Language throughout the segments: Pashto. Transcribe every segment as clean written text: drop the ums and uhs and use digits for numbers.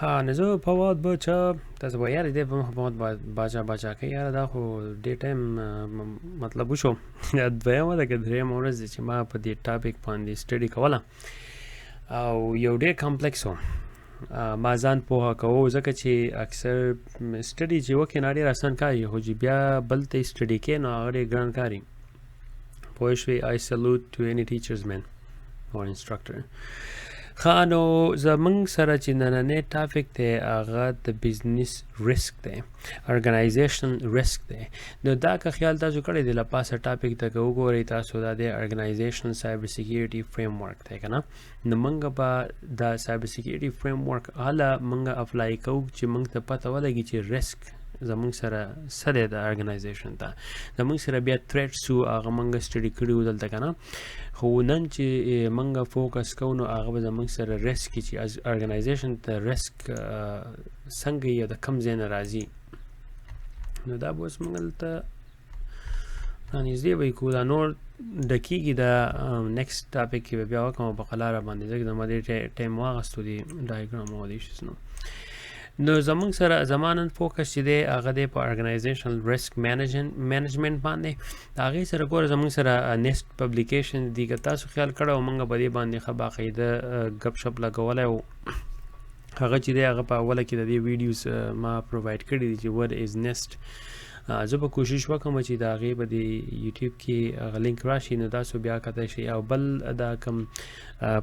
ها نه زه فواد بچا تاسو به یار دې په فواد باچا کې یار دا خو ډې ټایم مطلب وشو دا دویمه ده که درېیمه ورځ چې ما په دې ټاپک باندې سټډي کوله او یو ډېر کمپلیکس و ما ځان پوهه کوو ځکه چې اکثر سټډي چې وکړې نه ډېر اسان کار وي خو چې بیا بل ته سټډي کوې نو هغه ډېر ګران کار وي پوه شوې I salute to any teachers man or instructor ښه نو زمونږ سره چې نننی ټاپک دی هغه د بزنس ریسک دی ارګنایزیشنل ریسک دی نو دا که خیال تاسو کړی دی له پاسه ټاپک ته که وګورئ تاسو دا دی ارګنایزیشنل سایبر سیکیورټي فریم ورک دی که نه نو موږ به دا سایبر سیکیورټي فریم ورک هله موږ اپلای کوو چې موږ ته پته ولګي چې ریسک زمونږ سره څه دی د ارګنایزیشن ته زمونږ سره بیا تھریټس وو هغه موږ سټډي کړي وو دلته که نه خو نن چې موږ فوکس کوو نو هغه به زموږ سره ریسک چې ارګنایزیشن ته ریسک څنګه یې د کوم ځای نه راځي نو دا به اوس موږ دلته رانږدې به یې کړو دا نور ډکېږي دا نیکسټ ټاپک کې به بیا وکړم په قلاره باندې ځکه زما ډېر ټایم واخیستو دې ډایګرام او دې شیز نو زمونږ سره زما نن فوکس چې دی هغه دی په ارګنایزیشنل ریسک مینجمنټ باندې د هغې سره ګوره زمونږ سره نیسټ پبلیکیشن دي که تاسو خیال کړی او موږ په دې باندې ښه باقاعده ګپ شپ لګولی و هغه چې دی هغه په اوله کې د دې ویډیوز ما پرووایډ کړي دي چې what is nest زه به کوشش وکړم چې د هغې به د یوټیوب کې هغه لینک راشي نو تاسو بیا کتلی شئ او بل دا کوم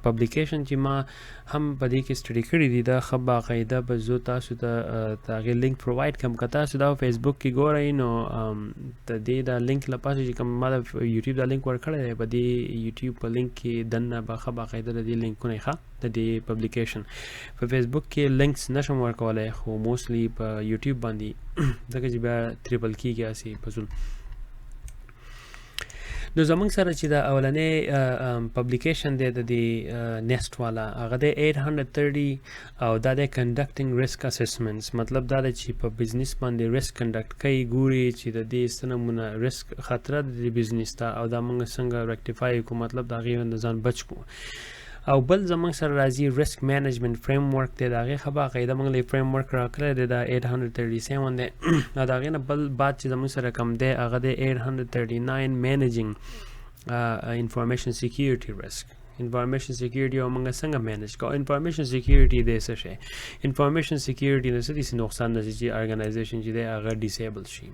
پبلیکیشن چې ما هم په دې کې سټډي کړي دي دا ښه باقاعده به زه تاسو ته د هغې لینک پرووایډ کړم که تاسو دا فیسبوک کې ګورئ نو د دې دا لینک لپاره چې کوم ما د یوټیوب دا لینک ورکړی دی په دې یوټیوب په لینک کې دننه به ښه باقاعده د دې لینکونه یې ښه د دې پبلیکیشن په فیسبوک کې لینکس نشم ورکولی خو موسټلی په یوټیوب باندې ځکه چې بیا تریپل کېږي هسې فضول نو زمونږ سره چې د اولنی پبلیکیشن دی د دې نیسټ والا هغه دی 830 او دا دی کنډکټینګ ریسک اسسمنټس مطلب دا دی چې په بزنس باندې ریسک کنډکټ کوي ګوري چې د دې څه نمونه ریسک خطره د دې بزنس ته او دا موږ څنګه ریکټیفای کړو مطلب د هغې نه ځان بچ کړو او بل زمونږ سره راځي ریسک مینجمنټ فریم ورک دی د هغې ښه باقاعده موږ له فریم ورک راکړی دی دا 837 دی او د هغې نه بل بعد چې زمونږ سره کم دی هغه دی 839 مینیجنګ انفارمیشن سیکیورټي ریسک انفارمیشن سیکیورټي او موږ څنګه مینیج کوو انفارمیشن سیکیورټي دی څه شی انفارمیشن سیکیورټي نه څه داسې نقصان نه چې ارګنایزیشن چې دی هغه ډیسیبل شي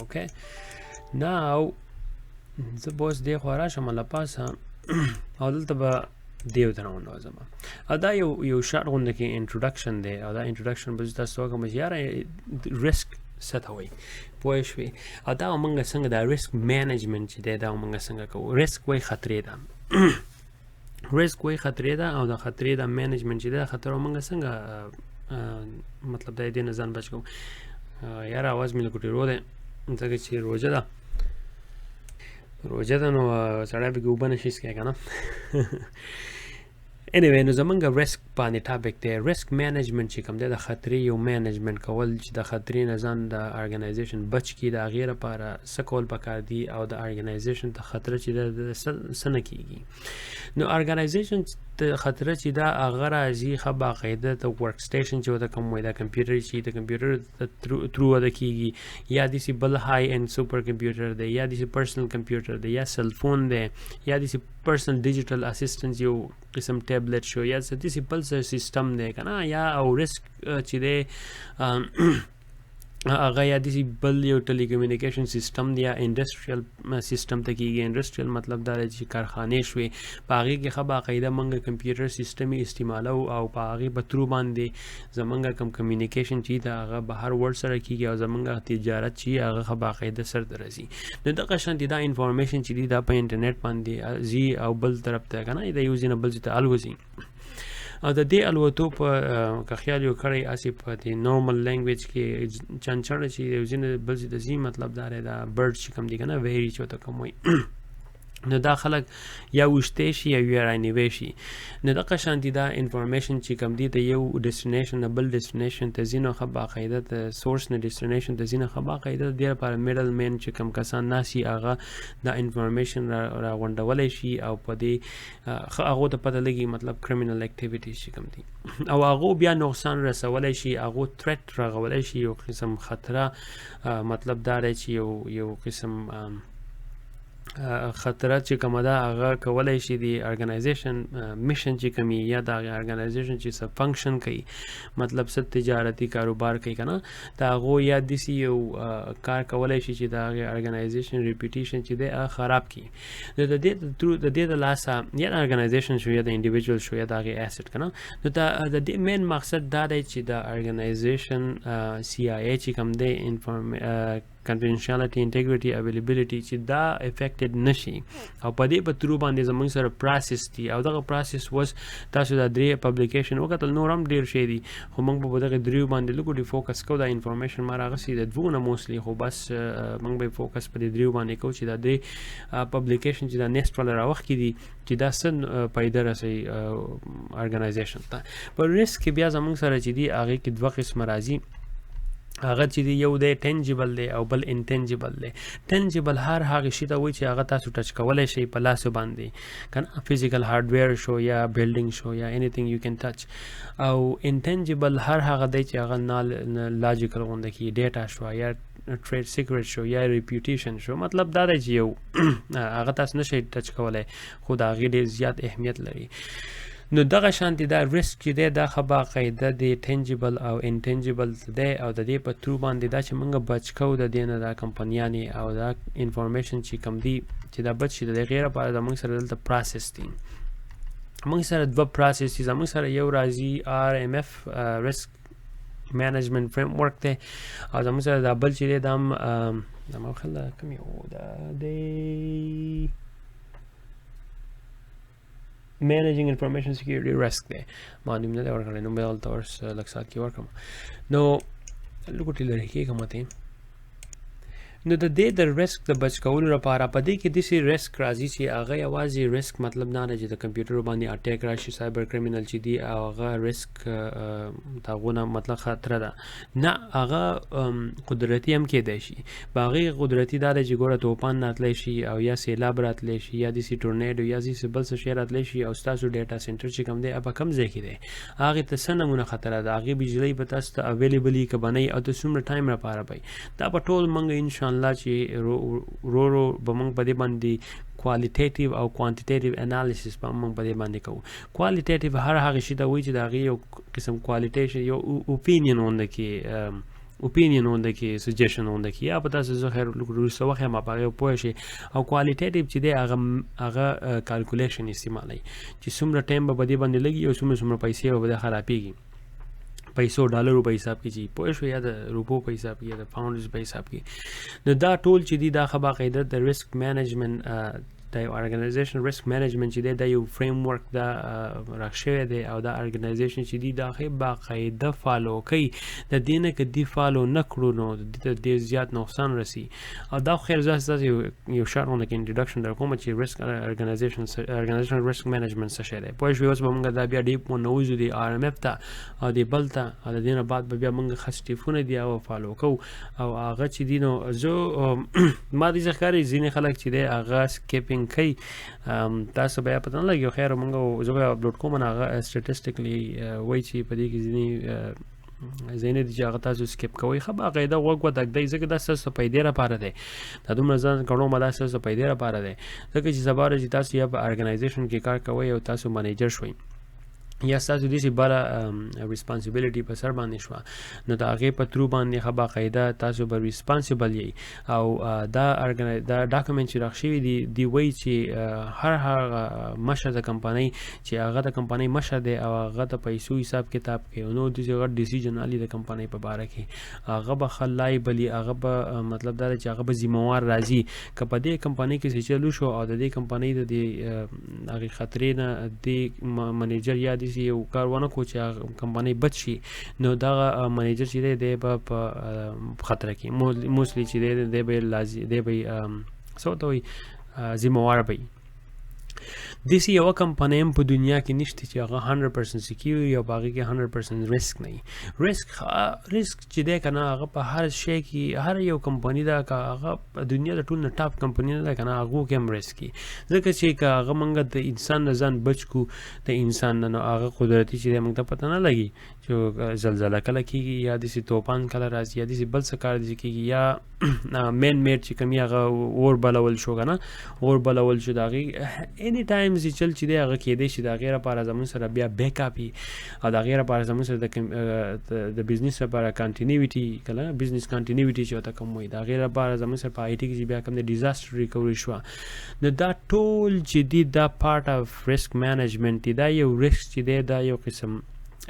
اوکې ناو زه به اوس دې خوا راشم له پاسه او دلته به دیو ته راونوځم او دا یو شارټ غونډه کې انټروډکشن دی او دا انټروډکشن به زه تاسو ته وکړم چې یاره ریسک څه ته وایي پوه شوې او دا موږ څنګه دا ریسک مینجمنټ چې دی دا موږ څنګه کوو ریسک وایي خطرې ده ریسک وایي خطرې ده او د خطرې د مینجمنټ چې دی د خطرو موږ څنګه مطلب د دې نه ځان بچ کوو یاره اواز مې لږ ډېر دی ځکه چې روژه ده روژه ده نو سړی پکې اوبه نشي څښی که نه anyway نو زمونږ ریسک باندې ټاپک دی ریسک مینجمنټ چې کوم دی د خطرې یو مینجمنټ کول چې د خطرې نه ځان د ارګنایزیشن بچ کړي د هغې لپاره څه کول پکار دي او د ارګنایزیشن ته خطره چې ده څه نه کېږي نو ارګنایزیشن ته خطره چې دا هغه راځي ښه باقاعده د ورک سټیشن چې ورته کوم وایي دا کمپیوټر چې د کمپیوټر تھرو وده کېږي یا داسې بل های اینډ سوپر کمپیوټر دی یا داسې پرسنل کمپیوټر دی یا سیل فون دی یا داسې پرسنل ډیجیټل اسسټنټ یو قسم ټیبلټ شو یا داسې بل څه سیسټم دی که نه یا او ریسک چې دی هغه یا داسې بل یو ټلی کمیونیکیشن سیسټم دی یا انډسټریل سیسټم ته کېږي انډسټریل مطلب دا دی چې کارخانې شوې په هغې کې ښه باقاعده موږ کمپیوټر سیسټم یې استعمالو او په هغې په تھرو باندې زموږ کوم کمیونیکیشن چې دی هغه بهر ورډ سره کېږي او زموږ تجارت چې هغه ښه باقاعده سرته رسي نو دغه شانتې دا انفارمیشن چې دی دا په انټرنیټ باندې ځي او بل طرف ته که نه د یو ځای نه بل ځای ته الوځي او د دې الوتو په که خیال یو کړی هسې په دې نارمل لینګویج کې چنچڼه چې یو ځای نه بل ځای ته ځي مطلب دا دی دا برډ چې کوم دی که نه ویري چې ورته کوم وایي نو دا خلک یا وشته شي یا یې رانیوی شي. نو دغه شانتي دا انفارمیشن چې کوم دی ته یو ډیسټینیشن نه بل ډیسټینیشن ته ځي نو ښه باقاعده د سورس نه ډیسټینیشن ته ځي نو ښه باقاعده د دې لپاره میډل مین چې کوم کسان ناسي هغه دا انفارمیشن راغونډولی شي او په دې ښه هغو ته پته لګي مطلب کریمینل اکټیویټیز چې کوم دي او هغو بیا نقصان رسولی شي هغو تھریټ راغولی شي یو قسم خطره مطلب دا دی چې یو قسم خطرہ چې کومه ده هغه کولی شي د ارګنایزیشن میشن چې کوي یا د هغې ارګنایزیشن چې څه فنکشن کوي مطلب څه تجارتي کاروبار کوي که نه د هغو یا داسې یو کار کولی شي چې د هغې ارګنایزیشن ریپیټیشن چې دی هغه خراب کړي. نو د دې د لاسه یا د ارګنایزیشن شو یا د انډیویجول شو یا د هغې ایسټ که نه نو د دې مین مقصد دا دی چې د ارګنایزیشن سی آی ای چې کوم دی confidentiality, integrity, availability چې دا افیکټډ نشي او په دې په ترو باندې زموږ سره پروسس دي او دغه پروسس وس تاسو دا درې پبلیکیشن وکتل نور هم ډېر شی دي خو موږ په دغه دریو باندې لږ ډېر فوکس کوو دا انفارمیشن ما راغسي د دوه نه موسلی خو بس موږ به فوکس په دې دریو باندې کوو چې دا درې پبلیکیشن چې دا نیکسټ والا راوخت کې دي چې دا څه پیدا رسوي ارګنایزیشن ته. په ریسک کې بیا زموږ سره چې دي هغې کې دوه قسمه راځي هغه چې دی یو دی ټینجیبل دی او بل انټینجیبل دی. ټینجیبل هر هغه شي ته وایي چې هغه تاسو ټچ کولی شئ په لاسو باندې که نه فزیکل هارډویر شو یا بلډینګ شو یا انیثینګ یو کین ټچ او انټینجیبل هر هغه دی چې هغه لاجیکل غونډه کي ډیټا شو یا ټریډ سیکرټ شو یا ریپیوټیشن شو مطلب دا دی چې یو هغه تاسو نشئ ټچ کولی خو د هغې ډېر زیات اهمیت لري. نو دغه شانتي دا ریسک چې دی دا ښه باقاعده د ټینجیبل او انټینجیبل دی او د دې په ترو باندې دا چې موږ بچ کوو د دې نه دا کمپنیانې او دا انفارمیشن چې کوم دی چې دا بچ شي د هغې لپاره زموږ سره دلته پروسس دي. موږ سره دوه پروسس دي زموږ سره یو راځي RMF ریسک مینجمنٹ فریم ورک دی او زموږ سره دا بل چې دی دا هم زما خیال ده کوم یو دا دی managing information security risk دی ما نیم نه دی ورکړی نو مې دلته ورس لږ ساعت کې ورکړم نو لږ ټې لرې کېږم ته نو د دې د ریسک د بچ کولو لپاره په دې کې داسې ریسک راځي چې هغه یوازې ریسک مطلب نه دی چې د کمپیوټر باندې اټیک راشي سایبر کریمینل چې دی او هغه ریسک د هغو نه مطلب خطره ده نه هغه قدرتي هم کېدی شي په هغې قدرتي دا دی چې ګوره توپان راتلی شي او یا سیلاب راتلی شي یا داسې ټورنیډو یا داسې بل څه شی راتلی شي او ستاسو ډیټا سینټر چې کوم دی په کوم ځای کې دی هغې ته څه نمونه خطره ده هغې بجلۍ به تاسو ته اویلیبل یي که به نه یي او د څومره ټایم لپاره به دا به ټول موږ انشاءالله چې رو به موږ په دې باندې کوالټیټیو او کوانټیټیټیو انالیسس به موږ په دې باندې کوو. کوالټیټیو هر هغه شي ته وایي چې د هغې یو قسم کوالټیشن یو اوپینین غونډه کې سجیشن غونډه کې یا په تاسو زه خیر وروسته وخت یم په هغې پوه شئ او کوالټیټیو چې دی هغه کالکولیشن استعمالوي چې څومره ټایم به په دې باندې لګي او څومره پیسې به په دې خرابېږي پیسو ډالرو په حساب کې چې پوه شو یا د روپو په حساب کې یا د پاونډز په حساب کې نو دا ټول چې دي دا ښه باقاعده د ریسک مینجمنټ د یو ارګنایزیشن ریسک مینجمنټ چې دی دا یو فریم ورک دا راښ شوی دی او دا ارګنایزیشن چې دي دا ښه باقاعده فالو کوي د دې نه که دې فالو نه کړو نو د ډېر زیات نقصان رسي او دا خو خیر زه ستاسو یو شارټ غونډه کې انټروډکشن در کوم چې ریسک ارګنایزیشن ریسک مینجمنټ څه شی دی پوه شوې اوس به موږ دا بیا ډیپ ونوځو د RMF ته او د بل ته او د دې نه بعد به بیا موږ ښه سټیپونه دي هغه فالو کوو او هغه چې دي نو زه ما دې څه ښکاري ځینې خلک چې دی هغه سکیپینګ کوي تاسو بیا پته نه لګي خیر موږ زه به اپلوډ کوم نه هغه سټیټسټیکلی وایي چې په دې کې ځینې دي چې هغه تاسو سکیپ کوئ ښه باقاعده غوږ وتږدئ ځکه دا ستاسو د پیدې لپاره دی دا دومره ځان کړو دا ستاسو د پیدې لپاره دی ځکه چې سبا ورځ چې تاسو یا په ارګنایزیشن کې کار کوئ او تاسو منیجر شوئ یا ستاسو داسې بله ریسپانسیبلیټي په سر باندې شوه نو د هغې په ترو باندې ښه باقاعده تاسو به ریسپانسیبل یئ او دا ډاکومنټ چې راښ شوي دي دی وایي چې هر هغه مشر د کمپنۍ چې هغه د کمپنۍ مشر دی او هغه د پیسو حساب کتاب کوي نو داسې غټ ډیسیژن اخلي د کمپنۍ په باره کې هغه به ښه لایبل وي هغه به مطلب دا دی چې هغه به ذمهوار راځي که په دې کمپنۍ کې څه چلو شو او د دې کمپنۍ د دې هغې خطرې نه دې منیجر یا یو کار ونه کړو چې کمپنۍ بچ شي نو دغه منیجر چې دی دی به په خطره کې موسلی چې دی به څه ورته وایي ذمهواره به وي داسې یوه کمپنۍ هم په دنیا کې نشته چې هغه 100% سکیور یا په هغې کې 100% ریسک نه وي. ریسک چې دی که نه هغه په هر شی کې هر یو کمپنۍ ده که هغه په دنیا د ټول نه ټاپ کمپنۍ ده که نه هغو کې هم ریسک وي، ځکه چې که هغه موږ د انسان نه ځان بچ کړو د انسان نه، نو هغه قدرتي چې دی موږ ته پته نه لګي چې زلزله کله کېږي یا داسې طوفان کله راځي یا داسې بل څه کار داسې کېږي یا مین میډ چې کوم هغه اور بلول شو که نه اور بلول شو د هغې اني ټایم چې چل چې دی هغه کېدی شي د هغې لپاره زموږ سره بیا بیک اپ وي او د هغې لپاره زموږ سره د بزنس لپاره کنټینیویټي که نه بزنس کنټینیویټي چې ورته کوم وایي د هغې لپاره زموږ سره په آی ټي کې چې بیا کوم د ډیزاسټر ریکوري شوه، نو دا ټول چې دي دا پارټ اف ریسک مینجمنټ دی. دا یو ریسک چې دی دا یو قسم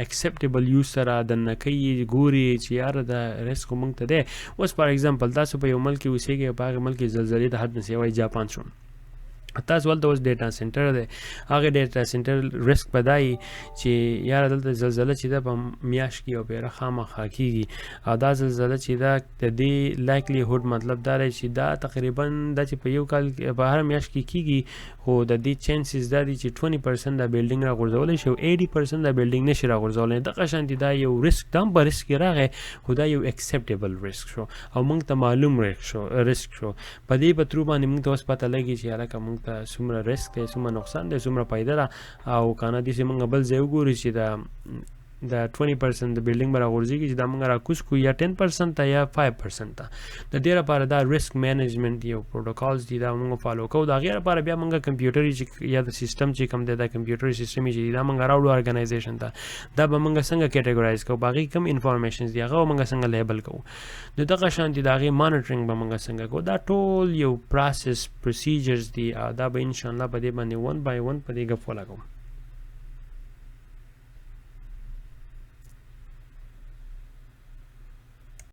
اکسپټیبل یوز سره د نکۍ ګوري چې یاره د ریسک خو موږ ته دی. اوس فار ایگزامپل تاسو په یو ملک کې اوسېږئ په هغې ملک کې زلزلې د حد نه سیوای جاپان شو، تاسو ولته اوس ډیټا سینټر دی، هغه ډیټا سینټر ریسک به دا وي چې یاره دلته زلزله چې ده په میاشت کې یو پیره خامخا کېږي او دا زلزله چې ده د دې لایکلیهوډ مطلب دا دی چې دا تقریبا دا چې په یو کال په هر میاشت کې کېږي خو د دې چانسز دا دي چې 20% دا بلډینګ راغورځولی شي او 80% دا بلډینګ نشي راغورځولی. دغه شانتې دا یو ریسک دا هم په ریسک کې راغی خو دا یو اکسپټیبل ریسک شو او موږ ته معلوم ریسک شو. په دې په ترو باندې موږ ته اوس پته لګي چې هلکه موږ ته څومره ریسک دی څومره نقصان دی څومره فایده ده او که نه داسې موږ بل ځای وګورو چې د 20% د بلډینګ به راغورځېږي چې دا موږ راکوز کړو یا 10% ته یا 5% ته. د دې لپاره دا ریسک مینجمنټ یو پروټوکالز دي دا موږ فالو کوو. د هغې لپاره بیا موږ کمپیوټري چې یا د سیسټم چې کوم دی دا کمپیوټري سیسټم چې دی دا موږ راوړو ارګنایزیشن ته، دا به موږ څنګه کیټګورایز کوو، په هغې کوم انفارمیشنز دي هغه به موږ څنګه لیبل کوو، نو دغه شانتې د هغې مانیټرنګ به موږ څنګه کوو. دا ټول یو پروسیس پروسیجرز دي او دا به انشاءالله په دې باندې ون بای ون په دې ګپ ولګوو.